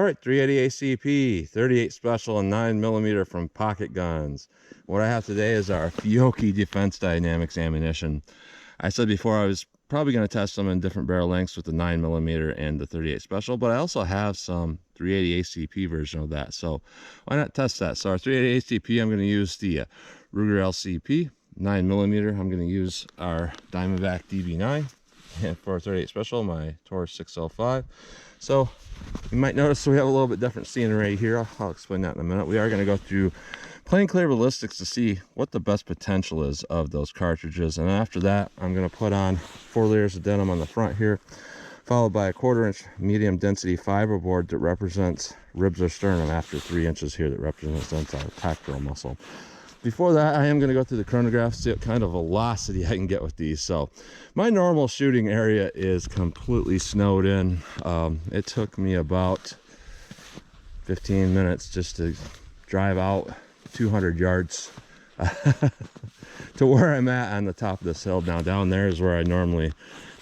right, 380 ACP, 38 special and 9mm from Pocket Guns. What I have today is our Fiocchi Defense Dynamics ammunition. I said before I was probably going to test them in different barrel lengths with the 9mm and the 38 special, but I also have some 380 ACP version of that, so why not test that? So our 380 ACP, I'm going to use the Ruger LCP 9mm. I'm going to use our Diamondback DB9, and for 38 special, my Taurus 605. So you might notice we have a little bit different scenery here. I'll explain that in a minute. We are going to go through plain clear ballistics to see what the best potential is of those cartridges, and after that I'm going to put on 4 layers of denim on the front here, followed by a 1/4 inch medium density fiberboard that represents ribs or sternum, after 3 inches here that represents our pectoral muscle. Before that, I am going to go through the chronograph, see what kind of velocity I can get with these. So my normal shooting area is completely snowed in. It took me about 15 minutes just to drive out 200 yards to where I'm at on the top of this hill. Now down there is where I normally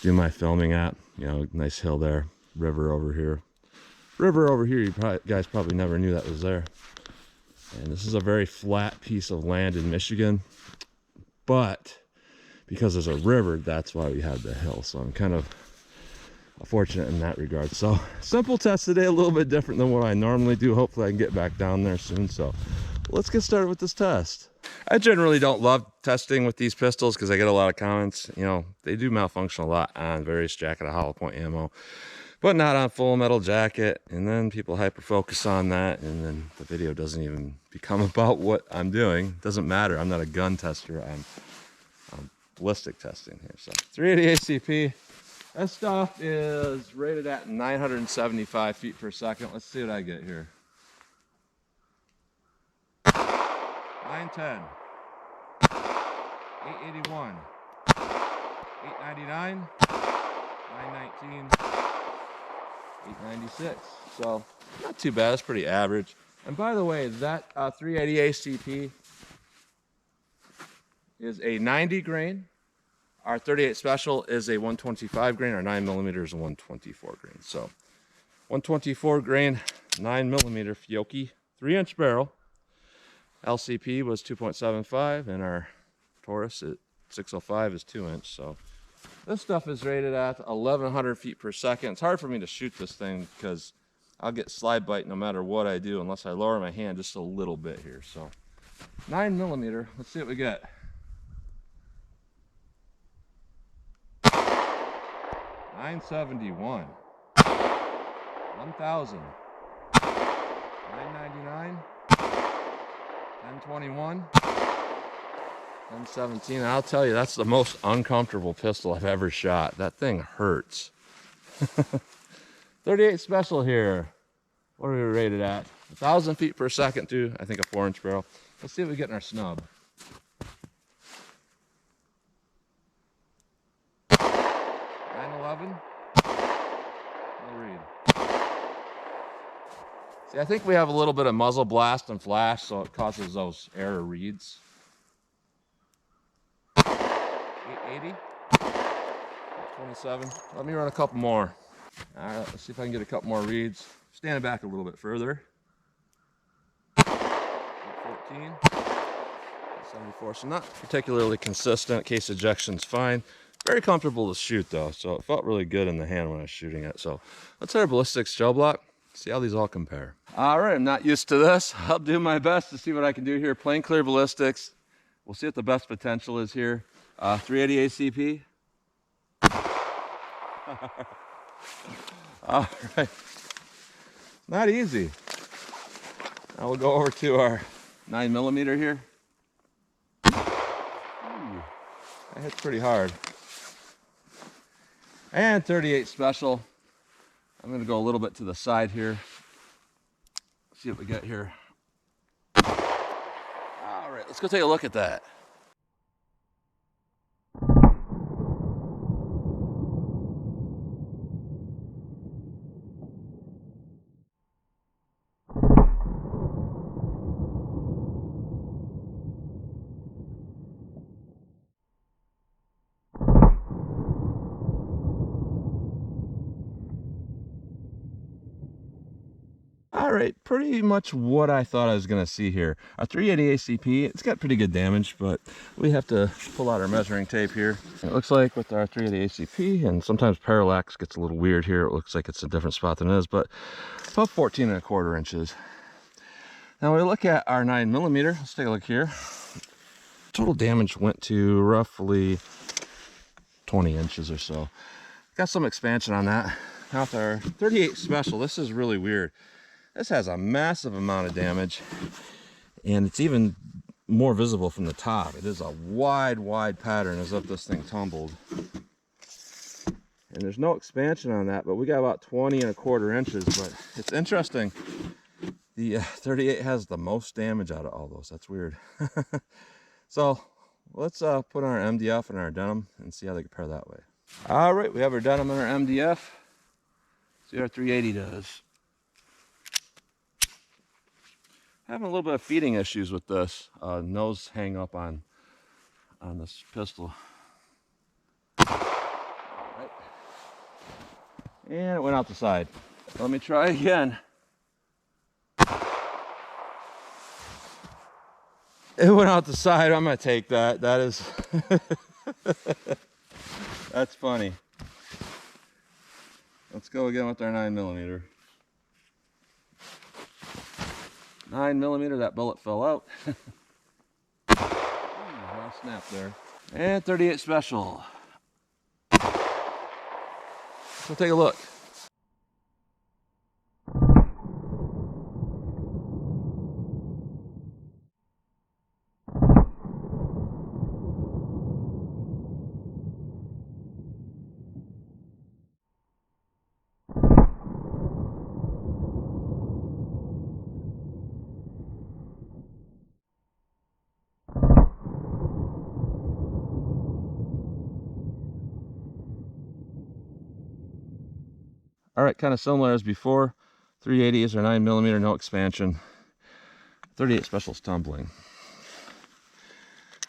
do my filming at. You know, nice hill there, river over here. River over here, guys probably never knew that was there. And this is a very flat piece of land in Michigan, but because there's a river, that's why we have the hill. So I'm kind of fortunate in that regard. So simple test today, a little bit different than what I normally do. Hopefully I can get back down there soon. So let's get started with this test. I generally don't love testing with these pistols because I get a lot of comments. You know, they do malfunction a lot on various jacket or hollow point ammo, but not on full metal jacket. And then people hyper focus on that, and then the video doesn't even become about what I'm doing. It doesn't matter. I'm not a gun tester. I'm ballistic testing here. So 380 ACP. That stuff is rated at 975 feet per second. Let's see what I get here. 910, 881, 899, 919, 896. So not too bad. It's pretty average. And by the way, that 380 ACP is a 90 grain. Our 38 special is a 125 grain. Our 9mm is a 124 grain. So 124 grain 9mm Fiocchi 3-inch barrel. LCP was 2.75, and our Taurus at 605 is 2-inch. So this stuff is rated at 1100 feet per second. It's hard for me to shoot this thing because I'll get slide bite no matter what I do, unless I lower my hand just a little bit here. So 9mm, let's see what we get. 971, 1000, 999, 1021, 1017. I'll tell you, that's the most uncomfortable pistol I've ever shot. That thing hurts. 38 special here. What are we rated at? 1000 feet per second through, I think, a 4-inch barrel. Let's see what we get in our snub. 911. No read. See, I think we have a little bit of muzzle blast and flash, so it causes those error reads. 880. 27. Let me run a couple more. All right, let's see if I can get a couple more reads. Stand back a little bit further. 14. 74. So not particularly consistent. Case ejection's fine. Very comfortable to shoot though, so it felt really good in the hand when I was shooting it. So let's hit our ballistics gel block. See how these all compare. All right, I'm not used to this. I'll do my best to see what I can do here. Plain clear ballistics. We'll see what the best potential is here. 380 ACP. All right. Not easy. Now we'll go over to our 9mm here. Ooh, that hits pretty hard. And 38 special. I'm going to go a little bit to the side here. See what we got here. All right, let's go take a look at that. right, pretty much what I thought I was going to see here. Our 380 ACP, it's got pretty good damage, but we have to pull out our measuring tape here. It looks like with our 380 ACP, and sometimes parallax gets a little weird here. It looks like it's a different spot than it is, but about 14¼ inches. Now we look at our 9mm. Let's take a look here. Total damage went to roughly 20 inches or so. Got some expansion on that. Now with our 38 special, this is really weird. This has a massive amount of damage, and it's even more visible from the top. It is a wide pattern as if this thing tumbled. And there's no expansion on that, but we got about 20¼ inches. But it's interesting. The 38 has the most damage out of all those. That's weird. So let's put on our MDF and our denim and see how they compare that way. All right, we have our denim and our MDF. See what our 380 does. Having a little bit of feeding issues with this nose hang up on this pistol. All right. And it went out the side. Let me try again. It went out the side. I'm gonna take that. That is that's funny. Let's go again with our 9mm. 9mm, that bullet fell out. I'll snap there. And 38 special. So take a look. All right, kind of similar as before. 380 is our 9mm, no expansion. 38 special is tumbling.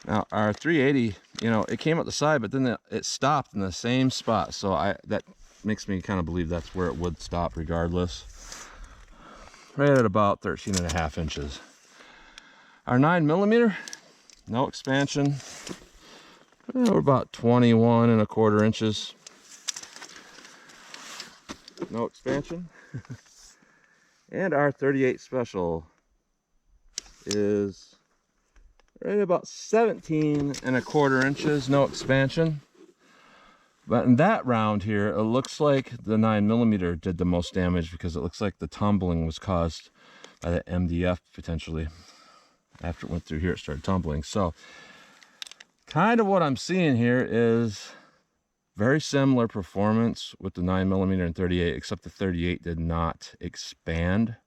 Now our 380, you know, it came out the side, but then it stopped in the same spot. So that makes me kind of believe that's where it would stop regardless. Right at about 13½ inches. Our 9mm, no expansion. We're about 21¼ inches. No expansion. And our 38 special is right about 17¼ inches, no expansion. But in that round here, it looks like the 9mm did the most damage because it looks like the tumbling was caused by the MDF potentially. After it went through here, it started tumbling. So kind of what I'm seeing here is very similar performance with the 9mm and 38, except the 38 did not expand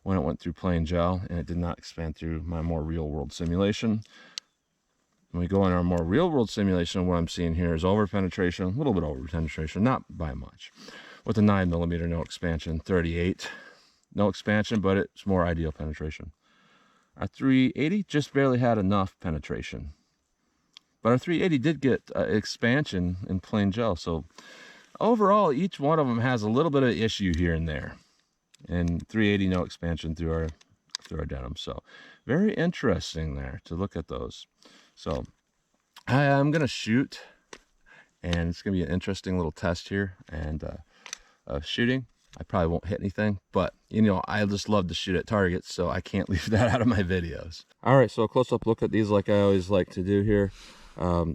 when it went through plain gel, and it did not expand through my more real-world simulation. When we go in our more real-world simulation, what I'm seeing here is over-penetration, a little bit over-penetration, not by much. With the 9mm, no expansion. 38, no expansion, but it's more ideal penetration. Our 380 just barely had enough penetration. But our 380 did get expansion in plain gel. So overall, each one of them has a little bit of issue here and there. And 380, no expansion through our denim. So very interesting there to look at those. So I'm going to shoot, and it's going to be an interesting little test here. And shooting, I probably won't hit anything, but you know, I just love to shoot at targets, so I can't leave that out of my videos. All right, so a close-up look at these like I always like to do here.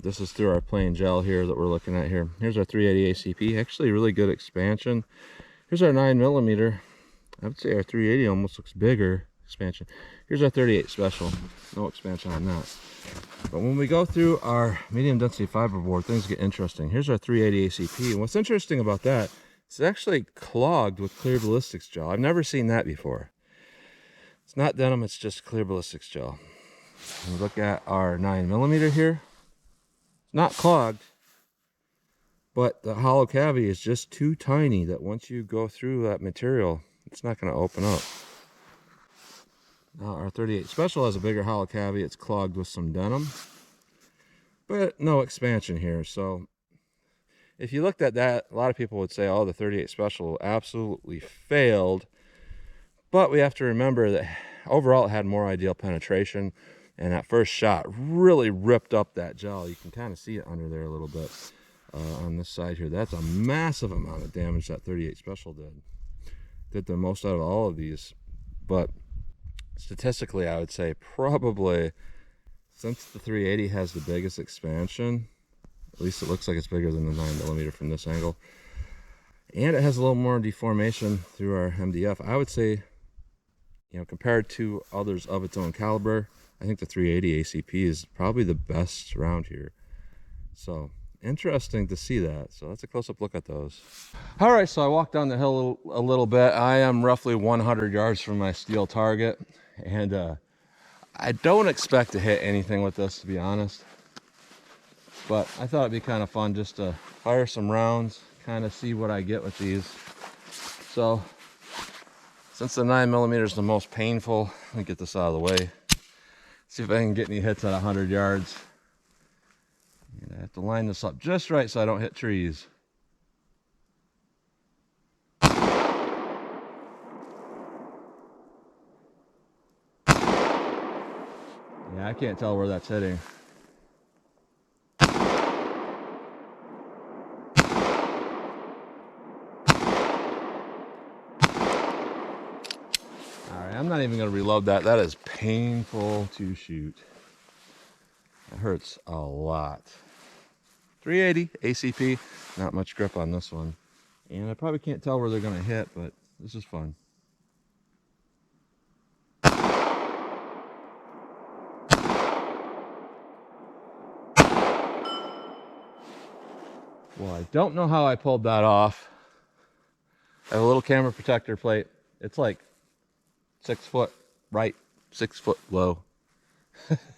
This is through our plain gel here that we're looking at here. Here's our 380 ACP, actually really good expansion. Here's our 9mm. I would say our 380 almost looks bigger expansion. Here's our 38 special, no expansion on that. But when we go through our medium density fiberboard, things get interesting. Here's our 380 ACP, and what's interesting about that, it's actually clogged with clear ballistics gel. I've never seen that before. It's not denim, it's just clear ballistics gel. And look at our 9mm here. Not clogged, but the hollow cavity is just too tiny that once you go through that material, it's not going to open up. Now our 38 special has a bigger hollow cavity. It's clogged with some denim, but no expansion here. So if you looked at that, a lot of people would say, oh, the 38 special absolutely failed. But we have to remember that overall it had more ideal penetration, and that first shot really ripped up that gel. You can kind of see it under there a little bit on this side here. That's a massive amount of damage that 38 Special did the most out of all of these. But statistically, I would say probably, since the 380 has the biggest expansion, at least it looks like it's bigger than the 9mm from this angle, and it has a little more deformation through our MDF, I would say, you know, compared to others of its own caliber, I think the 380 ACP is probably the best around here. So interesting to see that. So that's a close-up look at those. All right, so I walked down the hill a little bit. I am roughly 100 yards from my steel target, and I don't expect to hit anything with this, to be honest. But I thought it'd be kind of fun just to fire some rounds, kind of see what I get with these. So since the 9mm is the most painful, let me get this out of the way. See if I can get any hits at 100 yards. And I have to line this up just right so I don't hit trees. Yeah, I can't tell where that's hitting. I'm not even going to reload that. That is painful to shoot. It hurts a lot. 380 ACP, not much grip on this one. And I probably can't tell where they're going to hit, but this is fun. Well, I don't know how I pulled that off. I have a little camera protector plate. It's like 6 foot right, 6 foot low. If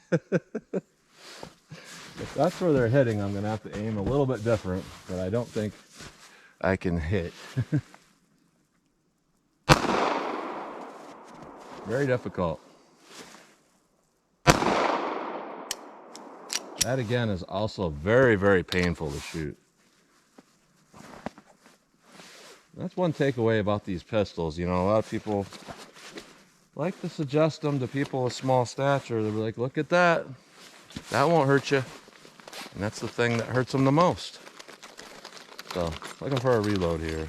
that's where they're hitting, I'm gonna have to aim a little bit different, but I don't think I can hit. Very difficult. That again is also very, very painful to shoot. That's one takeaway about these pistols. You know, a lot of people like to suggest them to people of small stature. They're like, look at that. That won't hurt you. And that's the thing that hurts them the most. So, looking for a reload here.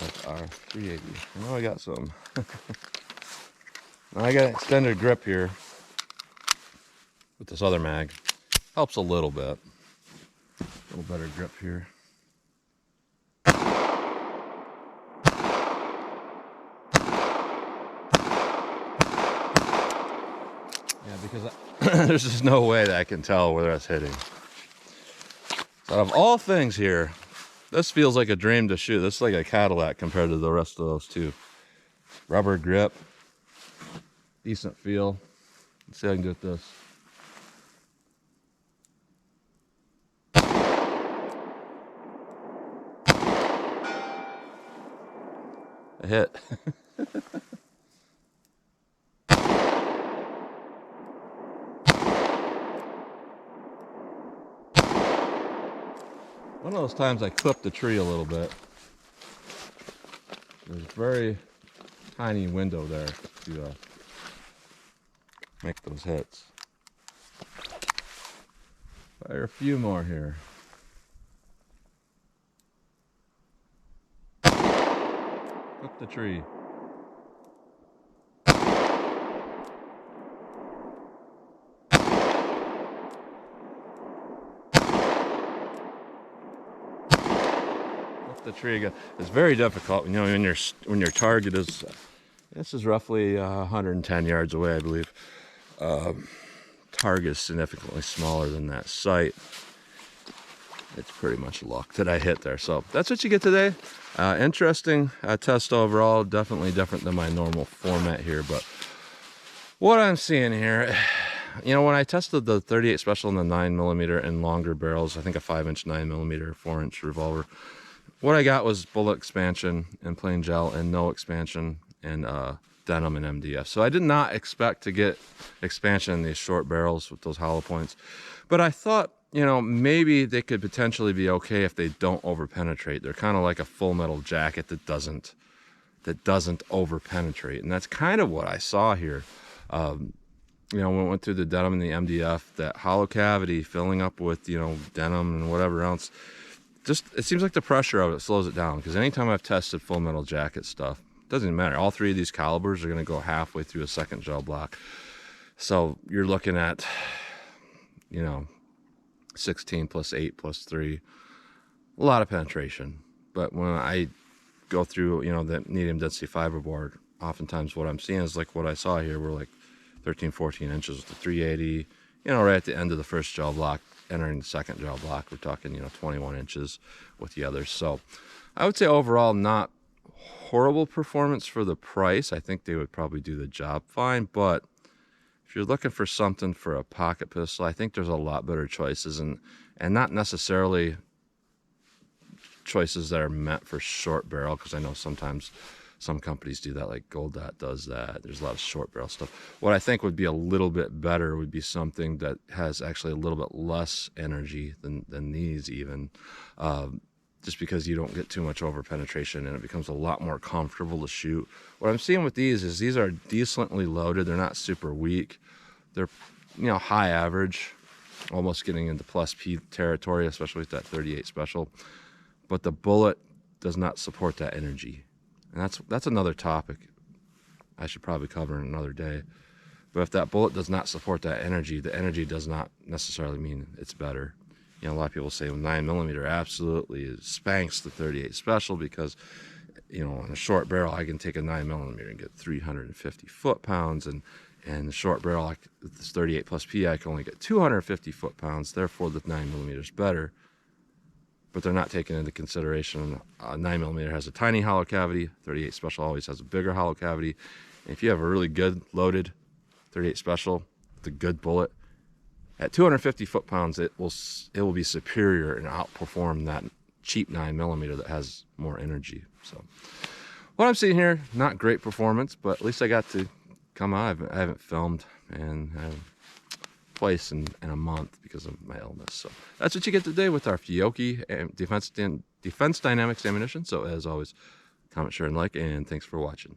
That's our 380. I know I got some. Now I got an extended grip here with this other mag. Helps a little bit. A little better grip here. Because there's just no way that I can tell where that's hitting. So out of all things here, this feels like a dream to shoot. This is like a Cadillac compared to the rest of those two. Rubber grip, decent feel. Let's see how I can do with this. A hit. One of those times I clipped the tree a little bit. There's a very tiny window there to make those hits. Fire a few more here. Clip the tree. The tree again. It's very difficult, you know, when your target is, this is roughly 110 yards away, I believe. Target is significantly smaller than that sight. It's pretty much luck that I hit there. So that's what you get today. Interesting test overall. Definitely different than my normal format here, but what I'm seeing here, you know, when I tested the 38 Special and the 9mm and longer barrels, I think a 5-inch 9mm, 4-inch revolver, what I got was bullet expansion and plain gel and no expansion and denim and MDF. So I did not expect to get expansion in these short barrels with those hollow points. But I thought, you know, maybe they could potentially be okay if they don't over penetrate. They're kind of like a full metal jacket that doesn't that doesn't over penetrate. And that's kind of what I saw here. You know, when we went through the denim and the MDF, that hollow cavity filling up with, you know, denim and whatever else, just, it seems like the pressure of it slows it down. Because anytime I've tested full metal jacket stuff, it doesn't matter. All three of these calibers are going to go halfway through a second gel block. So you're looking at, you know, 16 plus 8 plus 3, a lot of penetration. But when I go through, you know, the medium density fiberboard, oftentimes what I'm seeing is like what I saw here. We're like 13, 14 inches with the 380, you know, right at the end of the first gel block, entering the second gel block, we're talking, you know, 21 inches with the others. So I would say overall, not horrible performance for the price. I think they would probably do the job fine, but if you're looking for something for a pocket pistol, I think there's a lot better choices, and not necessarily choices that are meant for short barrel, because I know sometimes some companies do that, like Gold Dot does that. There's a lot of short barrel stuff. What I think would be a little bit better would be something that has actually a little bit less energy than these even, just because you don't get too much over penetration and it becomes a lot more comfortable to shoot. What I'm seeing with these is these are decently loaded. They're not super weak. They're, you know, high average, almost getting into plus P territory, especially with that 38 special. But the bullet does not support that energy. And that's another topic I should probably cover in another day. But if that bullet does not support that energy, the energy does not necessarily mean it's better. You know, a lot of people say, well, 9mm absolutely spanks the 38 special because, you know, on a short barrel, I can take a 9mm and get 350 foot-pounds, and the short barrel, like this 38 plus P, I can only get 250 foot-pounds. Therefore, the 9mm is better. But they're not taking into consideration 9mm has a tiny hollow cavity. 38 special always has a bigger hollow cavity. And if you have a really good loaded 38 special with a good bullet, at 250 foot-pounds, it will be superior and outperform that cheap 9mm that has more energy. So what I'm seeing here, not great performance, but at least I got to come out. I haven't filmed and twice in a month because of my illness. So that's what you get today with our Fiocchi Defense Dynamics ammunition. So as always, comment, share, and like, and thanks for watching.